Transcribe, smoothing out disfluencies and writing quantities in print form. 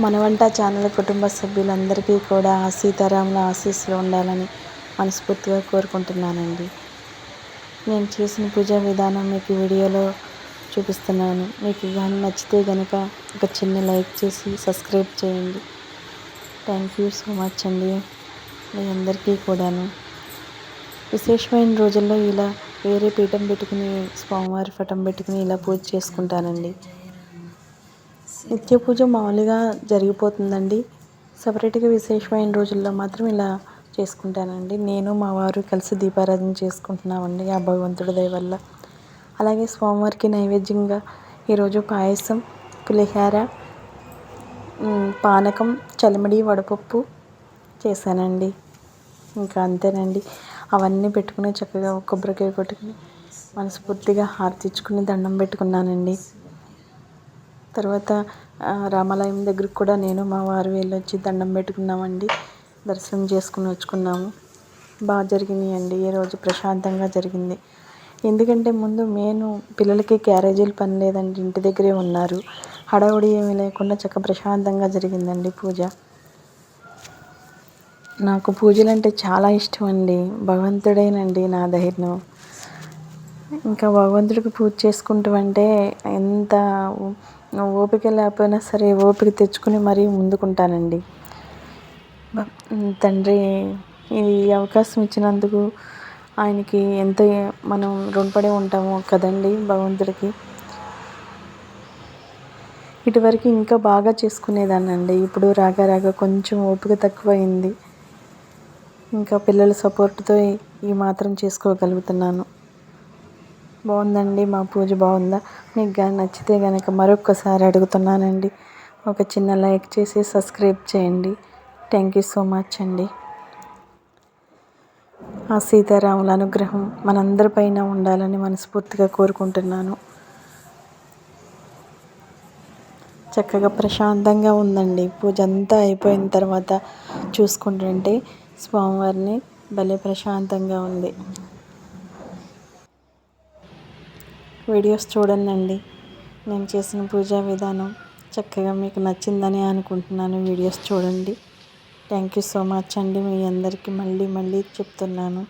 మన వంట ఛానల్ కుటుంబ సభ్యులందరికీ కూడా సీతారాముల ఆశీస్సులు ఉండాలని మనస్ఫూర్తిగా కోరుకుంటున్నానండి. నేను చేసిన పూజా విధానం మీకు వీడియోలో చూపిస్తున్నాను. మీకు కానీ నచ్చితే కనుక ఒక చిన్న లైక్ చేసి సబ్స్క్రైబ్ చేయండి. థ్యాంక్ యూ సో మచ్ అండి. మీ అందరికీ కూడాను విశేషమైన రోజుల్లో ఇలా వేరే పీఠం పెట్టుకుని స్వామివారి పటం పెట్టుకుని ఇలా పూజ చేసుకుంటానండి. నిత్య పూజ మామూలుగా జరిగిపోతుందండి. సపరేట్గా విశేషమైన రోజుల్లో మాత్రం ఇలా చేసుకుంటానండి. నేను మా వారు కలిసి దీపారాధన చేసుకుంటున్నామండి ఆ భగవంతుడి దయ వల్ల. అలాగే స్వామివారికి నైవేద్యంగా ఈరోజు పాయసం, పులిహోర, పానకం, చలిమిడి, వడపప్పు చేశానండి. ఇంకా అంతేనండి. అవన్నీ పెట్టుకుని చక్కగా కొబ్బరికాయ కొట్టుకుని మనస్ఫూర్తిగా హారతి ఇచ్చుకుని దండం పెట్టుకున్నానండి. తర్వాత రామాలయం దగ్గరికి కూడా నేను మా వారు వెళ్ళొచ్చి దండం పెట్టుకున్నామండి. దర్శనం చేసుకుని వచ్చుకున్నాము. బాగా జరిగినాయండి. ఈరోజు ప్రశాంతంగా జరిగింది. ఎందుకంటే ముందు పిల్లలకి క్యారేజీలు పని లేదండి, ఇంటి దగ్గరే ఉన్నారు. హడావుడి ఏమీ లేకుండా ప్రశాంతంగా జరిగిందండి పూజ. నాకు పూజలు అంటే చాలా ఇష్టం అండి. భగవంతుడేనండి నా ధైర్యం. ఇంకా భగవంతుడికి పూజ చేసుకుంటూ అంటే ఎంత ఓపిక లేకపోయినా సరే ఓపిక తెచ్చుకుని మరీ ముందుకుంటానండి. తండ్రి ఈ అవకాశం ఇచ్చినందుకు ఆయనకి ఎంత మనం రుణపడి ఉంటామో కదండి భగవంతుడికి. ఇటువరకు ఇంకా బాగా చేసుకునేదాన్నండి. ఇప్పుడు రాగా కొంచెం ఓపిక తక్కువైంది. ఇంకా పిల్లల సపోర్ట్తో ఈ మాత్రం చేసుకోగలుగుతున్నాను. బాగుందండి. మా పూజ బాగుందా? మీకు కానీ నచ్చితే కనుక మరొక్కసారి అడుగుతున్నానండి, ఒక చిన్న లైక్ చేసి సబ్స్క్రైబ్ చేయండి. థ్యాంక్ యూ సో మచ్ అండి. ఆ సీతారాముల అనుగ్రహం మనందరిపైన ఉండాలని మనస్ఫూర్తిగా కోరుకుంటున్నాను. చక్కగా ప్రశాంతంగా ఉందండి. పూజ అంతా అయిపోయిన తర్వాత చూసుకుంటుంటే స్వామివారిని భలే ప్రశాంతంగా ఉంది. వీడియోస్ చూడండి. నేను చేసిన పూజా విధానం చక్కగా మీకు నచ్చిందని అనుకుంటున్నాను. వీడియోస్ చూడండి. థ్యాంక్ యూ సో మచ్ అండి. మీ అందరికీ మళ్ళీ చెప్తున్నాను.